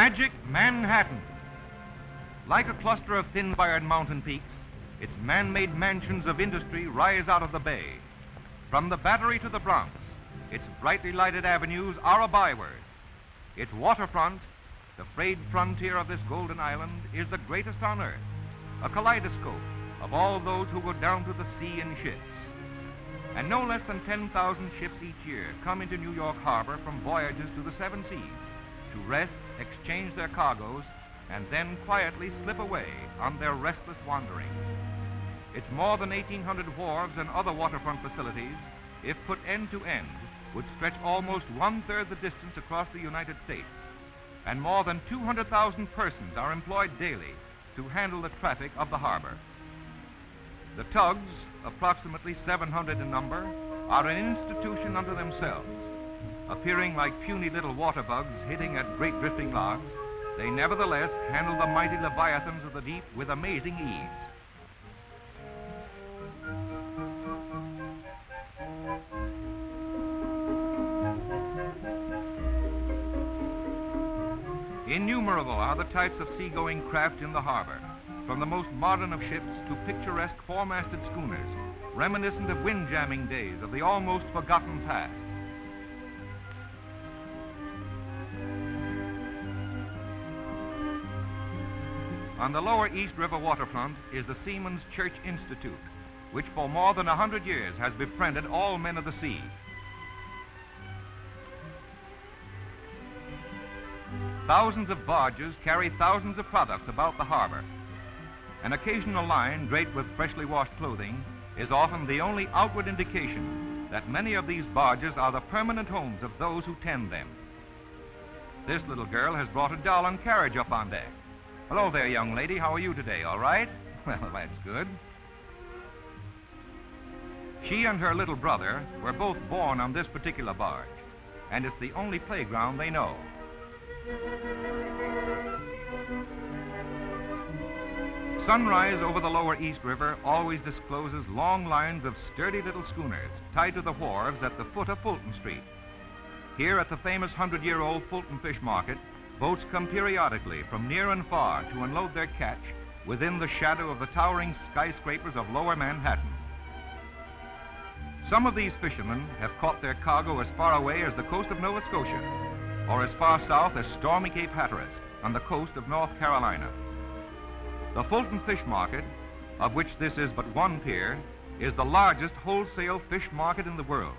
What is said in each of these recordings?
Magic Manhattan. Like a cluster of thin-fired mountain peaks, its man-made mansions of industry rise out of the bay. From the Battery to the Bronx, its brightly lighted avenues are a byword. Its waterfront, the frayed frontier of this golden island, is the greatest on earth, a kaleidoscope of all those who go down to the sea in ships. And no less than 10,000 ships each year come into New York Harbor from voyages to the seven seas to rest, exchange their cargoes, and then quietly slip away on their restless wanderings. Its more than 1,800 wharves and other waterfront facilities, if put end to end, would stretch almost one-third the distance across the United States. And more than 200,000 persons are employed daily to handle the traffic of the harbor. The tugs, approximately 700 in number, are an institution unto themselves. Appearing like puny little water bugs hitting at great drifting logs, they nevertheless handle the mighty leviathans of the deep with amazing ease. Innumerable are the types of seagoing craft in the harbor, from the most modern of ships to picturesque four-masted schooners, reminiscent of windjamming days of the almost forgotten past. On the lower East River waterfront is the Seamen's Church Institute, which for more than 100 years has befriended all men of the sea. Thousands of barges carry thousands of products about the harbor. An occasional line draped with freshly washed clothing is often the only outward indication that many of these barges are the permanent homes of those who tend them. This little girl has brought a doll and carriage up on deck. Hello there, young lady. How are you today? All right? Well, that's good. She and her little brother were both born on this particular barge, and it's the only playground they know. Sunrise over the lower East River always discloses long lines of sturdy little schooners tied to the wharves at the foot of Fulton Street. Here at the famous 100-year-old Fulton Fish Market, boats come periodically from near and far to unload their catch within the shadow of the towering skyscrapers of lower Manhattan. Some of these fishermen have caught their cargo as far away as the coast of Nova Scotia, or as far south as stormy Cape Hatteras on the coast of North Carolina. The Fulton Fish Market, of which this is but one pier, is the largest wholesale fish market in the world.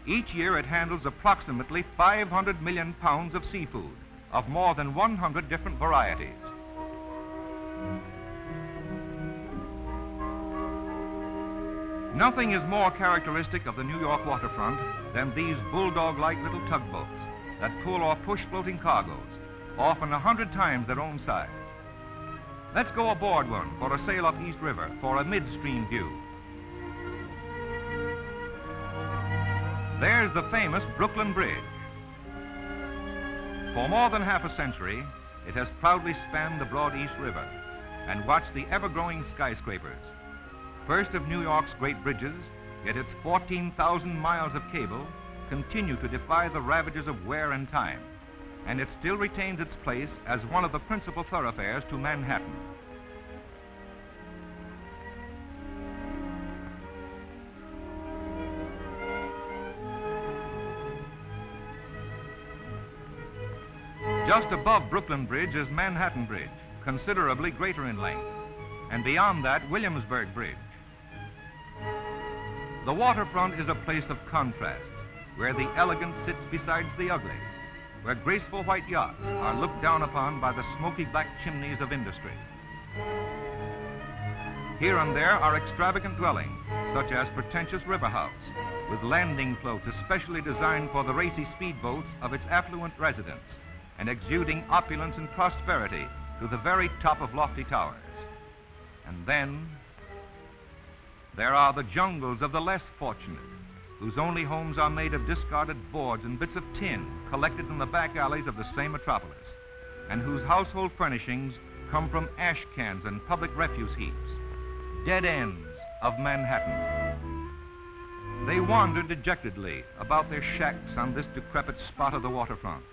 Each year it handles approximately 500 million pounds of seafood of more than 100 different varieties. Nothing is more characteristic of the New York waterfront than these bulldog-like little tugboats that pull or push floating cargoes, often 100 times their own size. Let's go aboard one for a sail up East River for a midstream view. There's the famous Brooklyn Bridge. For more than half a century, it has proudly spanned the broad East River and watched the ever-growing skyscrapers. First of New York's great bridges, yet its 14,000 miles of cable continue to defy the ravages of wear and time, and it still retains its place as one of the principal thoroughfares to Manhattan. Just above Brooklyn Bridge is Manhattan Bridge, considerably greater in length, and beyond that, Williamsburg Bridge. The waterfront is a place of contrasts, where the elegant sits beside the ugly, where graceful white yachts are looked down upon by the smoky black chimneys of industry. Here and there are extravagant dwellings, such as pretentious River House, with landing floats especially designed for the racy speedboats of its affluent residents, and exuding opulence and prosperity to the very top of lofty towers. And then there are the jungles of the less fortunate, whose only homes are made of discarded boards and bits of tin collected in the back alleys of the same metropolis, and whose household furnishings come from ash cans and public refuse heaps, dead ends of Manhattan. They wander dejectedly about their shacks on this decrepit spot of the waterfront,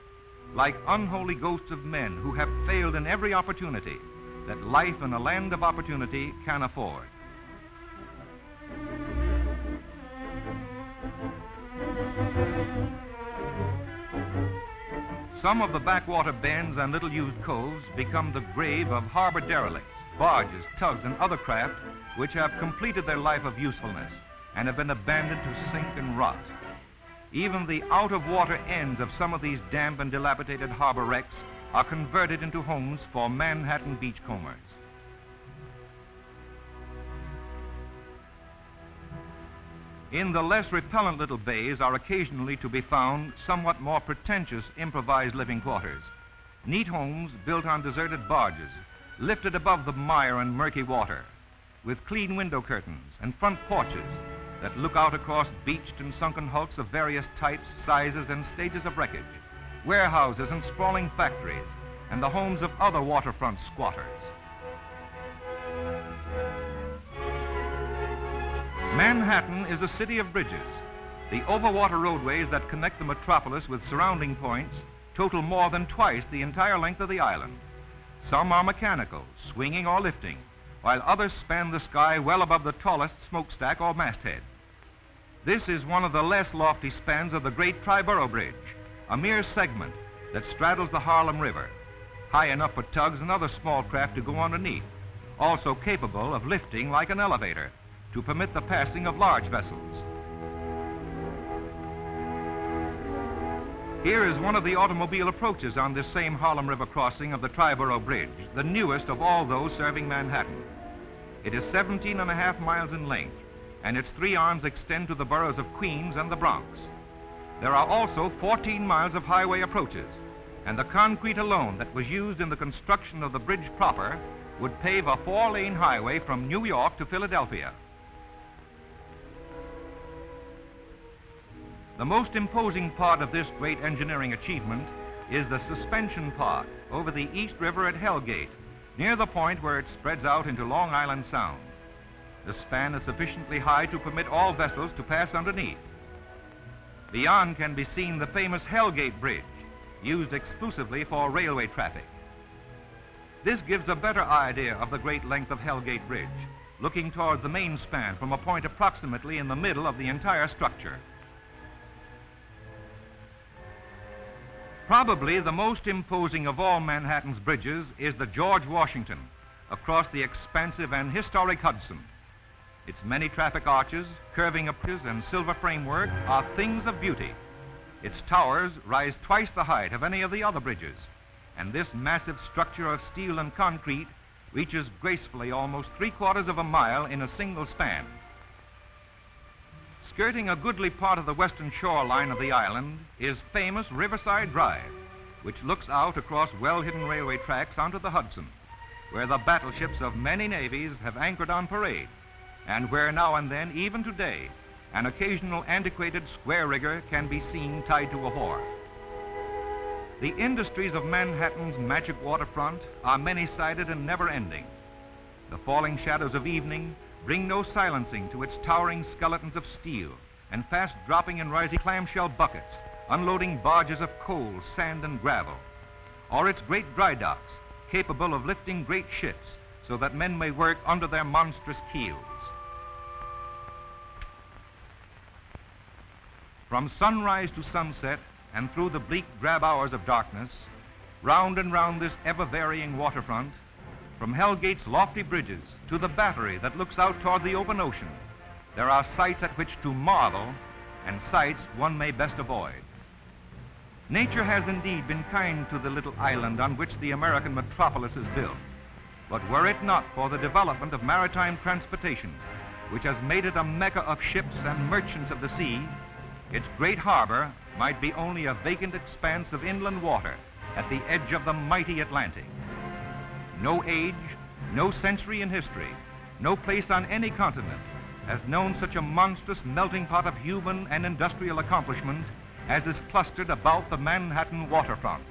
like unholy ghosts of men who have failed in every opportunity that life in a land of opportunity can afford. Some of the backwater bends and little used coves become the grave of harbor derelicts, barges, tugs, and other craft which have completed their life of usefulness and have been abandoned to sink and rot. Even the out-of-water ends of some of these damp and dilapidated harbor wrecks are converted into homes for Manhattan beachcombers. In the less repellent little bays are occasionally to be found somewhat more pretentious improvised living quarters. Neat homes built on deserted barges, lifted above the mire and murky water, with clean window curtains and front porches that look out across beached and sunken hulks of various types, sizes, and stages of wreckage, warehouses and sprawling factories, and the homes of other waterfront squatters. Manhattan is a city of bridges. The overwater roadways that connect the metropolis with surrounding points total more than twice the entire length of the island. Some are mechanical, swinging or lifting, while others span the sky well above the tallest smokestack or masthead. This is one of the less lofty spans of the great Triborough Bridge, a mere segment that straddles the Harlem River, high enough for tugs and other small craft to go underneath, also capable of lifting like an elevator to permit the passing of large vessels. Here is one of the automobile approaches on this same Harlem River crossing of the Triborough Bridge, the newest of all those serving Manhattan. It is 17.5 miles in length, and its three arms extend to the boroughs of Queens and the Bronx. There are also 14 miles of highway approaches, and the concrete alone that was used in the construction of the bridge proper would pave a 4-lane highway from New York to Philadelphia. The most imposing part of this great engineering achievement is the suspension part over the East River at Hellgate, near the point where it spreads out into Long Island Sound. The span is sufficiently high to permit all vessels to pass underneath. Beyond can be seen the famous Hellgate Bridge, used exclusively for railway traffic. This gives a better idea of the great length of Hellgate Bridge, looking toward the main span from a point approximately in the middle of the entire structure. Probably the most imposing of all Manhattan's bridges is the George Washington, across the expansive and historic Hudson. Its many traffic arches, curving approaches, and silver framework are things of beauty. Its towers rise twice the height of any of the other bridges, and this massive structure of steel and concrete reaches gracefully almost 3/4 of a mile in a single span. Skirting a goodly part of the western shoreline of the island is famous Riverside Drive, which looks out across well-hidden railway tracks onto the Hudson, where the battleships of many navies have anchored on parade, and where now and then, even today, an occasional antiquated square rigger can be seen tied to a wharf. The industries of Manhattan's magic waterfront are many-sided and never-ending. The falling shadows of evening bring no silencing to its towering skeletons of steel and fast-dropping and rising clamshell buckets, unloading barges of coal, sand, and gravel, or its great dry docks, capable of lifting great ships so that men may work under their monstrous keels. From sunrise to sunset and through the bleak, drab hours of darkness, round and round this ever-varying waterfront, from Hellgate's lofty bridges to the Battery that looks out toward the open ocean, there are sights at which to marvel and sights one may best avoid. Nature has indeed been kind to the little island on which the American metropolis is built, but were it not for the development of maritime transportation, which has made it a mecca of ships and merchants of the sea, its great harbor might be only a vacant expanse of inland water at the edge of the mighty Atlantic. No age, no century in history, no place on any continent has known such a monstrous melting pot of human and industrial accomplishment as is clustered about the Manhattan waterfront.